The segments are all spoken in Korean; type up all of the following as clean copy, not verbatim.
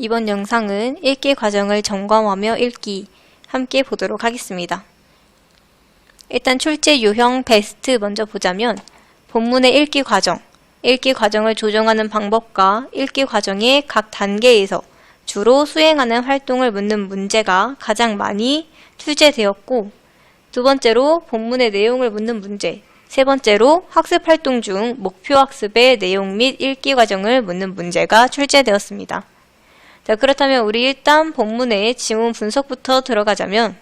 이번 영상은 읽기 과정을 점검하며 읽기 함께 보도록 하겠습니다. 일단 출제 유형 베스트 먼저 보자면 본문의 읽기 과정을 조정하는 방법과 읽기 과정의 각 단계에서 주로 수행하는 활동을 묻는 문제가 가장 많이 출제되었고, 두 번째로 본문의 내용을 묻는 문제, 세 번째로 학습 활동 중 목표 학습의 내용 및 읽기 과정을 묻는 문제가 출제되었습니다. 자, 그렇다면 우리 일단 본문의 지문 분석부터 들어가자면,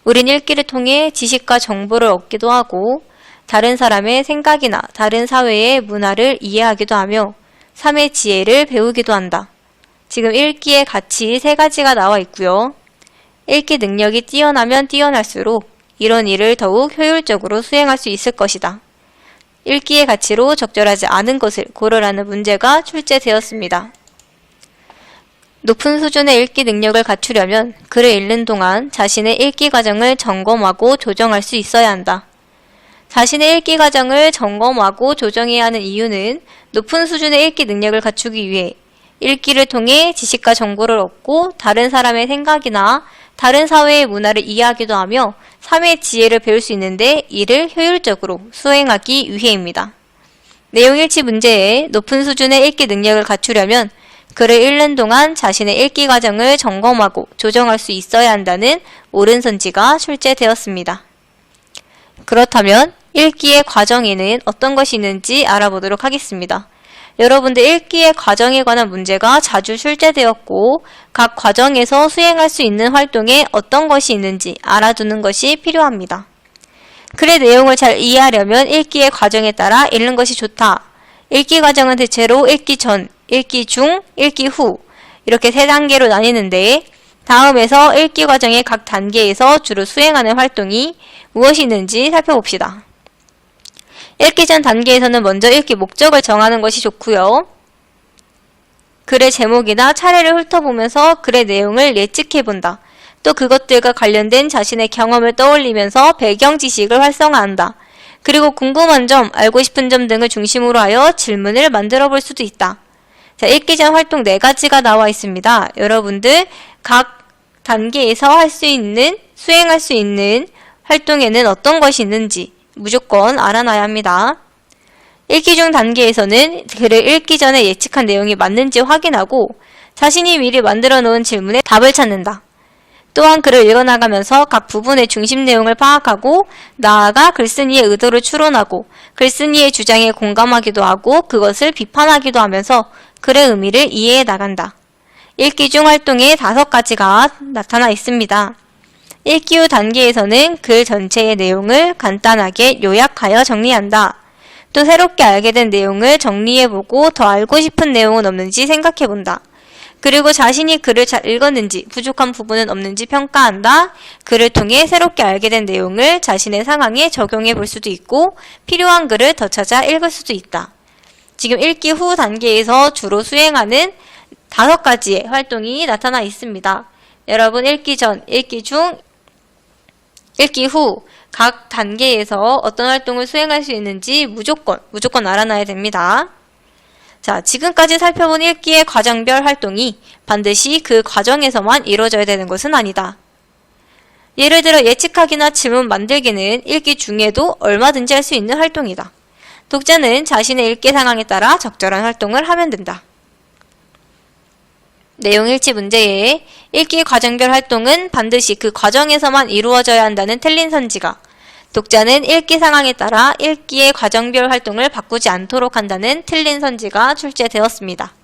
우린 읽기를 통해 지식과 정보를 얻기도 하고 다른 사람의 생각이나 다른 사회의 문화를 이해하기도 하며 삶의 지혜를 배우기도 한다. 지금 읽기의 가치 세 가지가 나와 있고요. 읽기 능력이 뛰어나면 뛰어날수록 이런 일을 더욱 효율적으로 수행할 수 있을 것이다. 읽기의 가치로 적절하지 않은 것을 고르라는 문제가 출제되었습니다. 높은 수준의 읽기 능력을 갖추려면 글을 읽는 동안 자신의 읽기 과정을 점검하고 조정할 수 있어야 한다. 자신의 읽기 과정을 점검하고 조정해야 하는 이유는 높은 수준의 읽기 능력을 갖추기 위해 읽기를 통해 지식과 정보를 얻고 다른 사람의 생각이나 다른 사회의 문화를 이해하기도 하며 삶의 지혜를 배울 수 있는데 이를 효율적으로 수행하기 위해입니다. 내용 일치 문제에 높은 수준의 읽기 능력을 갖추려면 글을 읽는 동안 자신의 읽기 과정을 점검하고 조정할 수 있어야 한다는 옳은 선지가 출제되었습니다. 그렇다면 읽기의 과정에는 어떤 것이 있는지 알아보도록 하겠습니다. 여러분들 읽기의 과정에 관한 문제가 자주 출제되었고 각 과정에서 수행할 수 있는 활동에 어떤 것이 있는지 알아두는 것이 필요합니다. 글의 내용을 잘 이해하려면 읽기의 과정에 따라 읽는 것이 좋다. 읽기 과정은 대체로 읽기 전, 읽기 중, 읽기 후 이렇게 세 단계로 나뉘는데, 다음에서 읽기 과정의 각 단계에서 주로 수행하는 활동이 무엇이 있는지 살펴봅시다. 읽기 전 단계에서는 먼저 읽기 목적을 정하는 것이 좋고요. 글의 제목이나 차례를 훑어보면서 글의 내용을 예측해본다. 또 그것들과 관련된 자신의 경험을 떠올리면서 배경 지식을 활성화한다. 그리고 궁금한 점, 알고 싶은 점 등을 중심으로 하여 질문을 만들어 볼 수도 있다. 자, 읽기 전 활동 4가지가 나와 있습니다. 여러분들 각 단계에서 수행할 수 있는 활동에는 어떤 것이 있는지 무조건 알아놔야 합니다. 읽기 중 단계에서는 글을 읽기 전에 예측한 내용이 맞는지 확인하고 자신이 미리 만들어 놓은 질문에 답을 찾는다. 또한 글을 읽어나가면서 각 부분의 중심 내용을 파악하고 나아가 글쓴이의 의도를 추론하고 글쓴이의 주장에 공감하기도 하고 그것을 비판하기도 하면서 글의 의미를 이해해 나간다. 읽기 중 활동에 5가지가 나타나 있습니다. 읽기 후 단계에서는 글 전체의 내용을 간단하게 요약하여 정리한다. 또 새롭게 알게 된 내용을 정리해보고 더 알고 싶은 내용은 없는지 생각해본다. 그리고 자신이 글을 잘 읽었는지 부족한 부분은 없는지 평가한다. 글을 통해 새롭게 알게 된 내용을 자신의 상황에 적용해 볼 수도 있고 필요한 글을 더 찾아 읽을 수도 있다. 지금 읽기 후 단계에서 주로 수행하는 5가지의 활동이 나타나 있습니다. 여러분 읽기 전, 읽기 중, 읽기 후 각 단계에서 어떤 활동을 수행할 수 있는지 무조건 알아놔야 됩니다. 자, 지금까지 살펴본 읽기의 과정별 활동이 반드시 그 과정에서만 이루어져야 되는 것은 아니다. 예를 들어 예측하기나 질문 만들기는 읽기 중에도 얼마든지 할 수 있는 활동이다. 독자는 자신의 읽기 상황에 따라 적절한 활동을 하면 된다. 내용 일치 문제에 읽기 과정별 활동은 반드시 그 과정에서만 이루어져야 한다는 틀린 선지가, 독자는 읽기 상황에 따라 읽기의 과정별 활동을 바꾸지 않도록 한다는 틀린 선지가 출제되었습니다.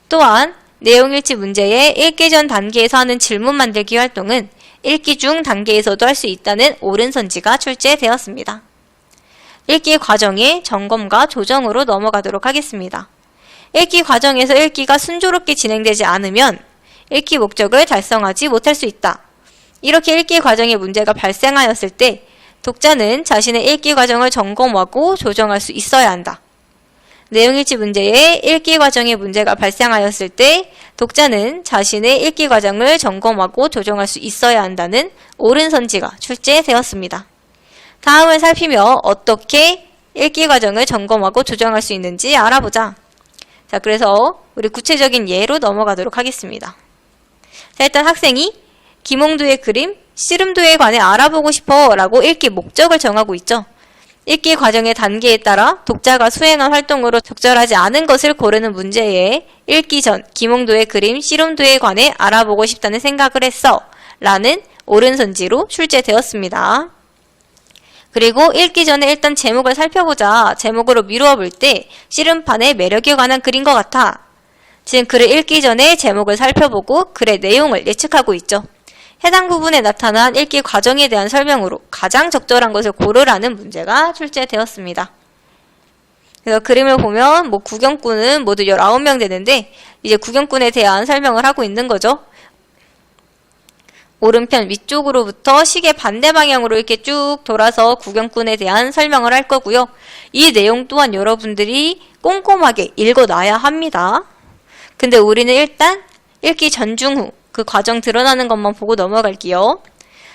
또한 내용 일치 문제에 읽기 전 단계에서 하는 질문 만들기 활동은 읽기 중 단계에서도 할 수 있다는 옳은 선지가 출제되었습니다. 읽기 과정의 점검과 조정으로 넘어가도록 하겠습니다. 읽기 과정에서 읽기가 순조롭게 진행되지 않으면 읽기 목적을 달성하지 못할 수 있다. 이렇게 읽기 과정에 문제가 발생하였을 때 독자는 자신의 읽기 과정을 점검하고 조정할 수 있어야 한다. 내용일치 문제에 읽기 과정에 문제가 발생하였을 때 독자는 자신의 읽기 과정을 점검하고 조정할 수 있어야 한다는 옳은 선지가 출제되었습니다. 다음을 살피며 어떻게 읽기 과정을 점검하고 조정할 수 있는지 알아보자. 자, 그래서 우리 구체적인 예로 넘어가도록 하겠습니다. 자, 일단 학생이 김홍두의 그림, 씨름도에 관해 알아보고 싶어 라고 읽기 목적을 정하고 있죠. 읽기 과정의 단계에 따라 독자가 수행한 활동으로 적절하지 않은 것을 고르는 문제에 읽기 전 김홍두의 그림, 씨름도에 관해 알아보고 싶다는 생각을 했어 라는 오른손지로 출제되었습니다. 그리고 읽기 전에 일단 제목을 살펴보자. 제목으로 미루어 볼 때 씨름판의 매력에 관한 글인 것 같아. 지금 글을 읽기 전에 제목을 살펴보고 글의 내용을 예측하고 있죠. 해당 부분에 나타난 읽기 과정에 대한 설명으로 가장 적절한 것을 고르라는 문제가 출제되었습니다. 그래서 그림을 보면 구경꾼은 모두 19명 되는데 이제 구경꾼에 대한 설명을 하고 있는 거죠. 오른편 위쪽으로부터 시계 반대 방향으로 이렇게 쭉 돌아서 구경꾼에 대한 설명을 할 거고요. 이 내용 또한 여러분들이 꼼꼼하게 읽어놔야 합니다. 근데 우리는 일단 읽기 전중 후 그 과정 드러나는 것만 보고 넘어갈게요.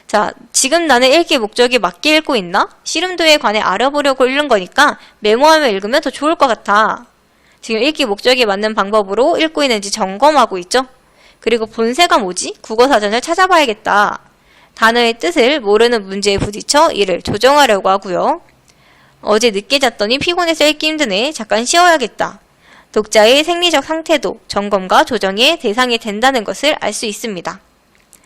자, 지금 나는 읽기 목적이 맞게 읽고 있나? 씨름도에 관해 알아보려고 읽는 거니까 메모하며 읽으면 더 좋을 것 같아. 지금 읽기 목적에 맞는 방법으로 읽고 있는지 점검하고 있죠. 그리고 본세가 뭐지? 국어사전을 찾아봐야겠다. 단어의 뜻을 모르는 문제에 부딪혀 이를 조정하려고 하고요. 어제 늦게 잤더니 피곤해서 읽기 힘드네. 잠깐 쉬어야겠다. 독자의 생리적 상태도 점검과 조정의 대상이 된다는 것을 알 수 있습니다.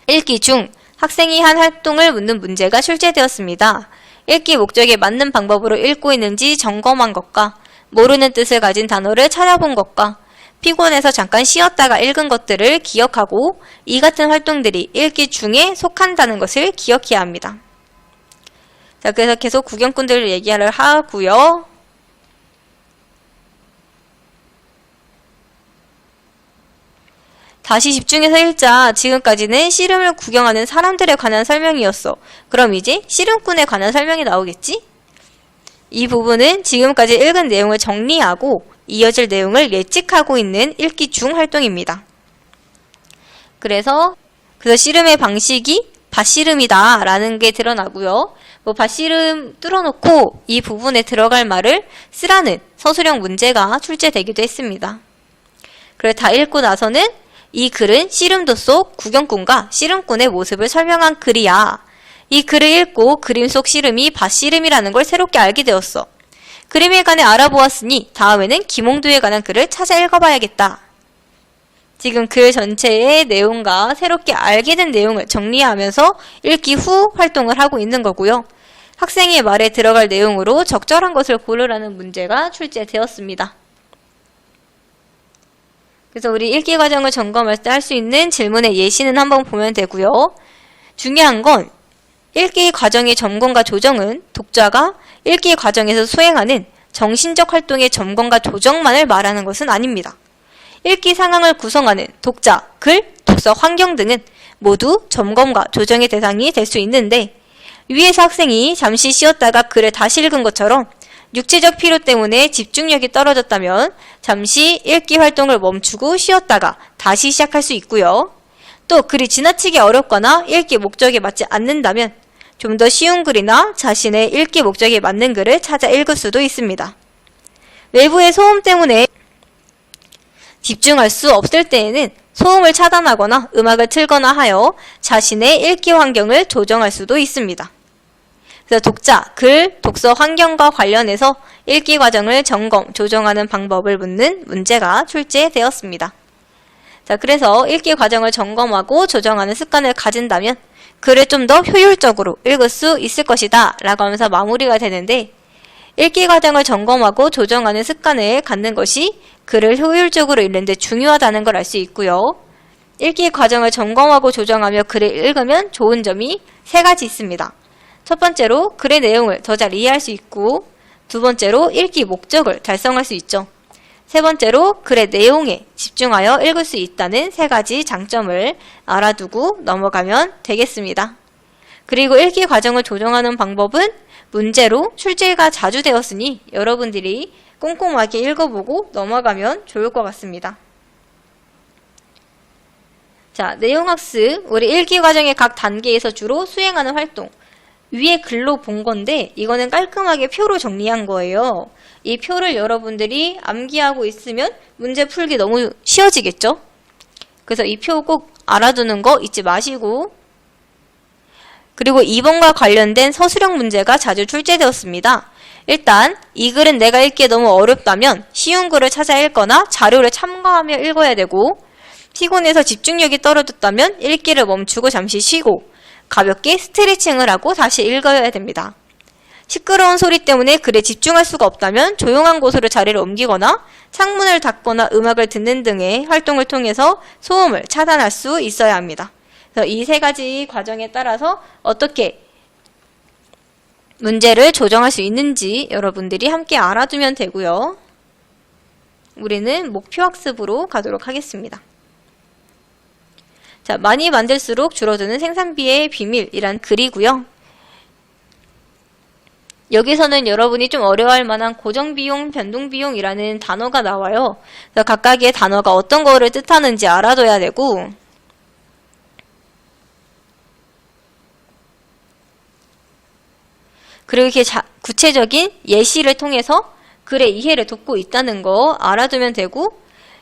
읽기 중 학생이 한 활동을 묻는 문제가 출제되었습니다. 읽기 목적에 맞는 방법으로 읽고 있는지 점검한 것과 모르는 뜻을 가진 단어를 찾아본 것과 피곤해서 잠깐 쉬었다가 읽은 것들을 기억하고 이 같은 활동들이 읽기 중에 속한다는 것을 기억해야 합니다. 자, 그래서 계속 구경꾼들을 얘기를 하고요. 다시 집중해서 읽자. 지금까지는 씨름을 구경하는 사람들에 관한 설명이었어. 그럼 이제 씨름꾼에 관한 설명이 나오겠지? 이 부분은 지금까지 읽은 내용을 정리하고 이어질 내용을 예측하고 있는 읽기 중 활동입니다. 그래서 씨름의 방식이 밭씨름이다 라는 게 드러나고요. 밭씨름 뚫어놓고 이 부분에 들어갈 말을 쓰라는 서술형 문제가 출제되기도 했습니다. 그래 다 읽고 나서는 이 글은 씨름도 속 구경꾼과 씨름꾼의 모습을 설명한 글이야. 이 글을 읽고 그림 속 씨름이 밭씨름이라는 걸 새롭게 알게 되었어. 그림에 관해 알아보았으니 다음에는 김홍두에 관한 글을 찾아 읽어봐야겠다. 지금 글 전체의 내용과 새롭게 알게 된 내용을 정리하면서 읽기 후 활동을 하고 있는 거고요. 학생의 말에 들어갈 내용으로 적절한 것을 고르라는 문제가 출제되었습니다. 그래서 우리 읽기 과정을 점검할 때 할 수 있는 질문의 예시는 한번 보면 되고요. 중요한 건 읽기 과정의 점검과 조정은 독자가 읽기 과정에서 수행하는 정신적 활동의 점검과 조정만을 말하는 것은 아닙니다. 읽기 상황을 구성하는 독자, 글, 독서 환경 등은 모두 점검과 조정의 대상이 될 수 있는데 위에서 학생이 잠시 쉬었다가 글을 다시 읽은 것처럼 육체적 피로 때문에 집중력이 떨어졌다면 잠시 읽기 활동을 멈추고 쉬었다가 다시 시작할 수 있고요. 또 글이 지나치게 어렵거나 읽기 목적에 맞지 않는다면 좀 더 쉬운 글이나 자신의 읽기 목적에 맞는 글을 찾아 읽을 수도 있습니다. 외부의 소음 때문에 집중할 수 없을 때에는 소음을 차단하거나 음악을 틀거나 하여 자신의 읽기 환경을 조정할 수도 있습니다. 그래서 독자, 글, 독서 환경과 관련해서 읽기 과정을 점검, 조정하는 방법을 묻는 문제가 출제되었습니다. 자, 그래서 읽기 과정을 점검하고 조정하는 습관을 가진다면 글을 좀 더 효율적으로 읽을 수 있을 것이다 라고 하면서 마무리가 되는데 읽기 과정을 점검하고 조정하는 습관을 갖는 것이 글을 효율적으로 읽는 데 중요하다는 걸 알 수 있고요. 읽기 과정을 점검하고 조정하며 글을 읽으면 좋은 점이 3가지 있습니다. 첫 번째로 글의 내용을 더 잘 이해할 수 있고 두 번째로 읽기 목적을 달성할 수 있죠. 세 번째로 글의 내용에 집중하여 읽을 수 있다는 3가지 장점을 알아두고 넘어가면 되겠습니다. 그리고 읽기 과정을 조정하는 방법은 문제로 출제가 자주 되었으니 여러분들이 꼼꼼하게 읽어보고 넘어가면 좋을 것 같습니다. 자, 내용학습, 우리 읽기 과정의 각 단계에서 주로 수행하는 활동. 위에 글로 본 건데 이거는 깔끔하게 표로 정리한 거예요. 이 표를 여러분들이 암기하고 있으면 문제 풀기 너무 쉬워지겠죠? 그래서 이 표 꼭 알아두는 거 잊지 마시고, 그리고 2번과 관련된 서술형 문제가 자주 출제되었습니다. 일단 이 글은 내가 읽기에 너무 어렵다면 쉬운 글을 찾아 읽거나 자료를 참고하며 읽어야 되고, 피곤해서 집중력이 떨어졌다면 읽기를 멈추고 잠시 쉬고 가볍게 스트레칭을 하고 다시 읽어야 됩니다. 시끄러운 소리 때문에 글에 집중할 수가 없다면 조용한 곳으로 자리를 옮기거나 창문을 닫거나 음악을 듣는 등의 활동을 통해서 소음을 차단할 수 있어야 합니다. 그래서 이 세 가지 과정에 따라서 어떻게 문제를 조정할 수 있는지 여러분들이 함께 알아두면 되고요. 우리는 목표 학습으로 가도록 하겠습니다. 자, 많이 만들수록 줄어드는 생산비의 비밀이란 글이고요. 여기서는 여러분이 좀 어려워할 만한 고정비용, 변동비용이라는 단어가 나와요. 그래서 각각의 단어가 어떤 거를 뜻하는지 알아둬야 되고, 그리고 이렇게 구체적인 예시를 통해서 글의 이해를 돕고 있다는 거 알아두면 되고,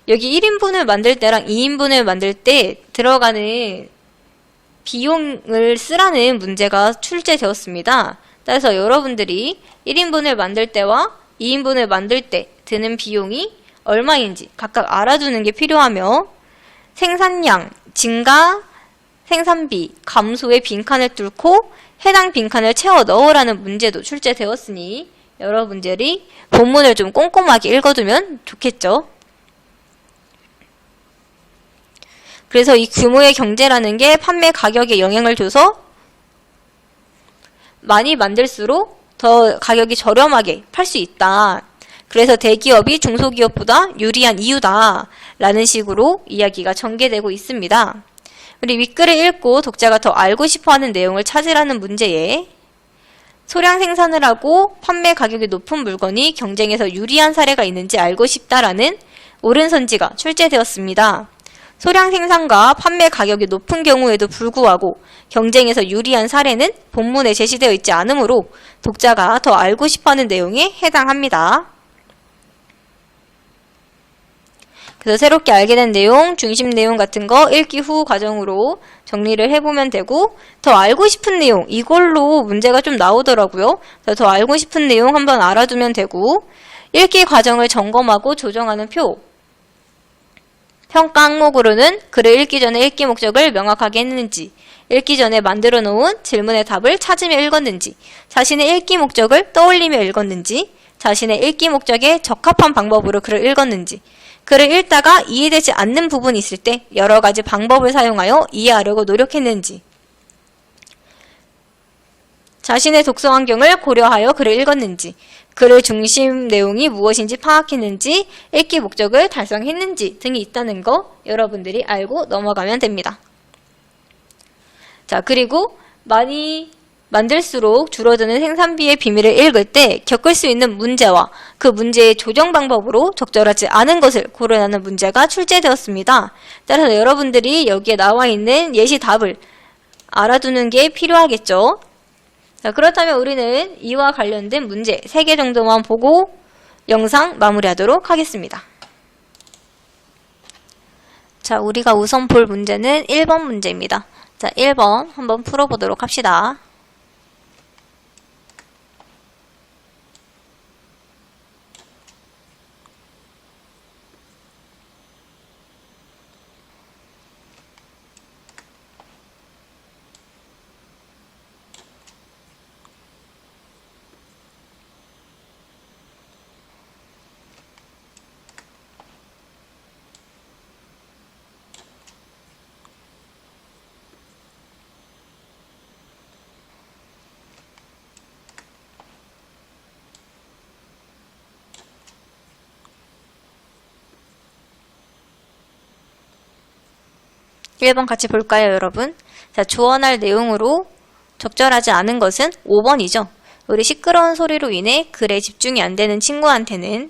여기 1인분을 만들 때랑 2인분을 만들 때 들어가는 비용을 쓰라는 문제가 출제되었습니다. 따라서 여러분들이 1인분을 만들 때와 2인분을 만들 때 드는 비용이 얼마인지 각각 알아두는 게 필요하며, 생산량, 증가, 생산비, 감소의 빈칸을 뚫고 해당 빈칸을 채워 넣으라는 문제도 출제되었으니 여러분들이 본문을 좀 꼼꼼하게 읽어두면 좋겠죠. 그래서 이 규모의 경제라는 게 판매 가격에 영향을 줘서 많이 만들수록 더 가격이 저렴하게 팔 수 있다. 그래서 대기업이 중소기업보다 유리한 이유다. 라는 식으로 이야기가 전개되고 있습니다. 우리 윗글을 읽고 독자가 더 알고 싶어하는 내용을 찾으라는 문제에 소량 생산을 하고 판매 가격이 높은 물건이 경쟁에서 유리한 사례가 있는지 알고 싶다라는 옳은 선지가 출제되었습니다. 소량 생산과 판매 가격이 높은 경우에도 불구하고 경쟁에서 유리한 사례는 본문에 제시되어 있지 않으므로 독자가 더 알고 싶어하는 내용에 해당합니다. 그래서 새롭게 알게 된 내용, 중심 내용 같은 거 읽기 후 과정으로 정리를 해보면 되고, 더 알고 싶은 내용, 이걸로 문제가 좀 나오더라고요. 그래서 더 알고 싶은 내용 한번 알아두면 되고, 읽기 과정을 점검하고 조정하는 표, 평가 항목으로는 글을 읽기 전에 읽기 목적을 명확하게 했는지, 읽기 전에 만들어 놓은 질문의 답을 찾으며 읽었는지, 자신의 읽기 목적을 떠올리며 읽었는지, 자신의 읽기 목적에 적합한 방법으로 글을 읽었는지, 글을 읽다가 이해되지 않는 부분이 있을 때 여러 가지 방법을 사용하여 이해하려고 노력했는지, 자신의 독서 환경을 고려하여 글을 읽었는지, 글의 중심 내용이 무엇인지 파악했는지, 읽기 목적을 달성했는지 등이 있다는 거 여러분들이 알고 넘어가면 됩니다. 자, 그리고 많이 만들수록 줄어드는 생산비의 비밀을 읽을 때 겪을 수 있는 문제와 그 문제의 조정 방법으로 적절하지 않은 것을 고려하는 문제가 출제되었습니다. 따라서 여러분들이 여기에 나와 있는 예시 답을 알아두는 게 필요하겠죠. 자, 그렇다면 우리는 이와 관련된 문제 3개 정도만 보고 영상 마무리하도록 하겠습니다. 자, 우리가 우선 볼 문제는 1번 문제입니다. 자, 1번 한번 풀어보도록 합시다. 일 번 같이 볼까요, 여러분? 자, 조언할 내용으로 적절하지 않은 것은 5번이죠. 우리 시끄러운 소리로 인해 글에 집중이 안 되는 친구한테는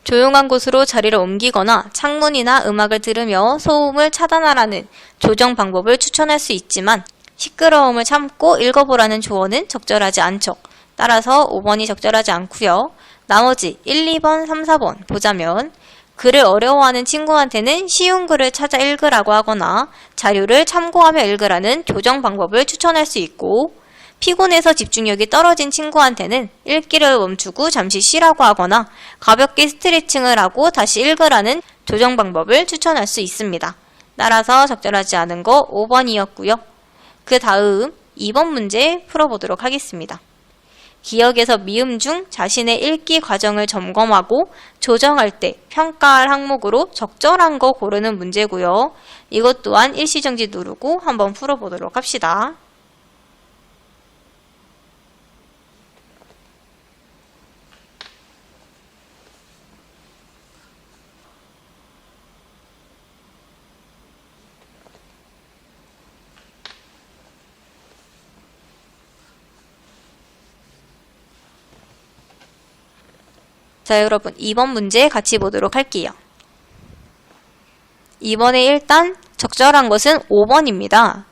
조용한 곳으로 자리를 옮기거나 창문이나 음악을 들으며 소음을 차단하라는 조정 방법을 추천할 수 있지만, 시끄러움을 참고 읽어보라는 조언은 적절하지 않죠. 따라서 5번이 적절하지 않고요. 나머지 1, 2번, 3, 4번 보자면 글을 어려워하는 친구한테는 쉬운 글을 찾아 읽으라고 하거나 자료를 참고하며 읽으라는 교정 방법을 추천할 수 있고, 피곤해서 집중력이 떨어진 친구한테는 읽기를 멈추고 잠시 쉬라고 하거나 가볍게 스트레칭을 하고 다시 읽으라는 조정 방법을 추천할 수 있습니다. 따라서 적절하지 않은 거 5번이었고요. 그 다음 2번 문제 풀어보도록 하겠습니다. 기억에서 미음 중 자신의 읽기 과정을 점검하고 조정할 때 평가할 항목으로 적절한 거 고르는 문제고요. 이것 또한 일시정지 누르고 한번 풀어보도록 합시다. 자, 여러분 2번 문제 같이 보도록 할게요. 이번에 일단 적절한 것은 5번입니다.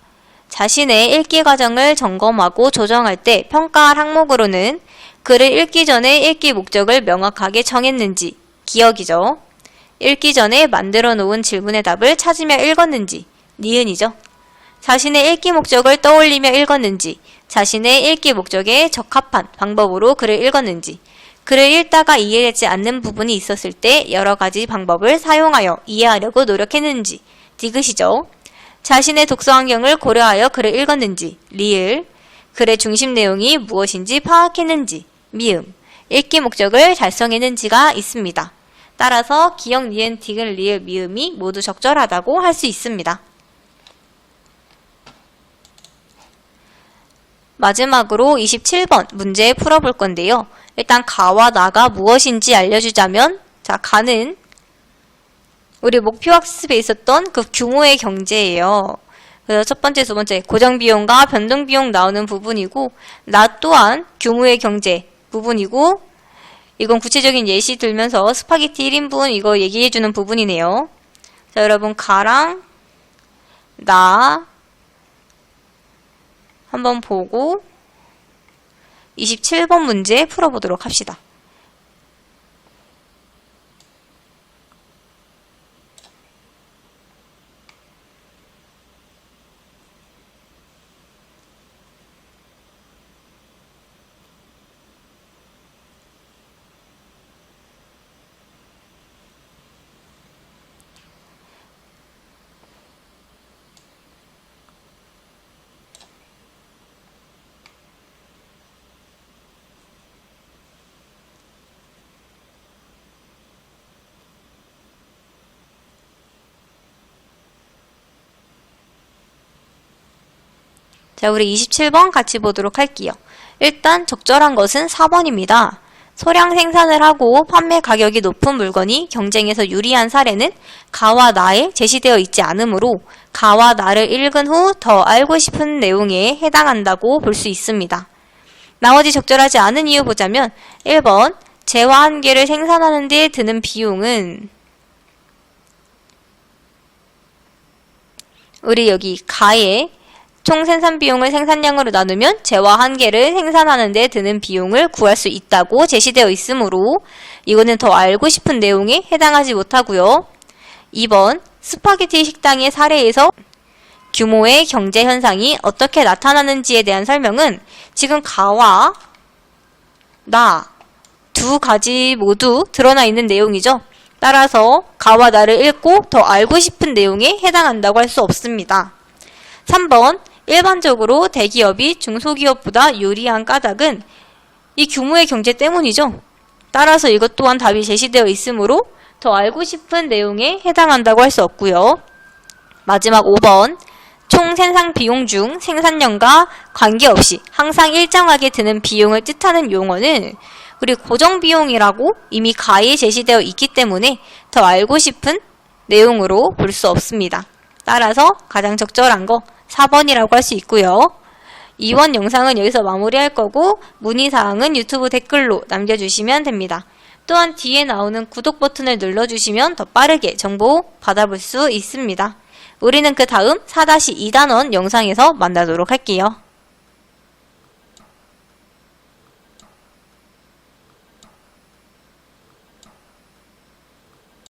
자신의 읽기 과정을 점검하고 조정할 때 평가할 항목으로는 글을 읽기 전에 읽기 목적을 명확하게 정했는지, 기억이죠. 읽기 전에 만들어 놓은 질문의 답을 찾으며 읽었는지, 니은이죠. 자신의 읽기 목적을 떠올리며 읽었는지, 자신의 읽기 목적에 적합한 방법으로 글을 읽었는지, 글을 읽다가 이해되지 않는 부분이 있었을 때 여러 가지 방법을 사용하여 이해하려고 노력했는지, 디귿이죠. 자신의 독서 환경을 고려하여 글을 읽었는지, 리을. 글의 중심 내용이 무엇인지 파악했는지, 미음. 읽기 목적을 달성했는지가 있습니다. 따라서 기억, 니은, 디귿, 리을, 미음이 모두 적절하다고 할 수 있습니다. 마지막으로 27번 문제 풀어볼 건데요. 일단 가와 나가 무엇인지 알려주자면, 자, 가는 우리 목표 학습에 있었던 그 규모의 경제예요. 그래서 첫 번째, 두 번째 고정비용과 변동비용 나오는 부분이고, 나 또한 규모의 경제 부분이고, 이건 구체적인 예시 들면서 스파게티 1인분 이거 얘기해주는 부분이네요. 자, 여러분 가랑 나 한번 보고 27번 문제 풀어보도록 합시다. 자, 우리 27번 같이 보도록 할게요. 일단 적절한 것은 4번입니다. 소량 생산을 하고 판매 가격이 높은 물건이 경쟁에서 유리한 사례는 가와 나에 제시되어 있지 않으므로 가와 나를 읽은 후 더 알고 싶은 내용에 해당한다고 볼 수 있습니다. 나머지 적절하지 않은 이유 보자면 1번 재화 한 개를 생산하는 데 드는 비용은, 우리 여기 가에 총 생산 비용을 생산량으로 나누면 재화 한 개를 생산하는 데 드는 비용을 구할 수 있다고 제시되어 있으므로 이거는 더 알고 싶은 내용에 해당하지 못하고요. 2번 스파게티 식당의 사례에서 규모의 경제 현상이 어떻게 나타나는지에 대한 설명은 지금 가와 나 두 가지 모두 드러나 있는 내용이죠. 따라서 가와 나를 읽고 더 알고 싶은 내용에 해당한다고 할 수 없습니다. 3번 일반적으로 대기업이 중소기업보다 유리한 까닭은 이 규모의 경제 때문이죠. 따라서 이것 또한 답이 제시되어 있으므로 더 알고 싶은 내용에 해당한다고 할 수 없고요. 마지막 5번 총 생산 비용 중 생산량과 관계없이 항상 일정하게 드는 비용을 뜻하는 용어는 우리 고정비용이라고 이미 가에 제시되어 있기 때문에 더 알고 싶은 내용으로 볼 수 없습니다. 따라서 가장 적절한 거 4번이라고 할 수 있고요. 이번 영상은 여기서 마무리할 거고 문의사항은 유튜브 댓글로 남겨주시면 됩니다. 또한 뒤에 나오는 구독 버튼을 눌러주시면 더 빠르게 정보 받아볼 수 있습니다. 우리는 그 다음 4-2단원 영상에서 만나도록 할게요.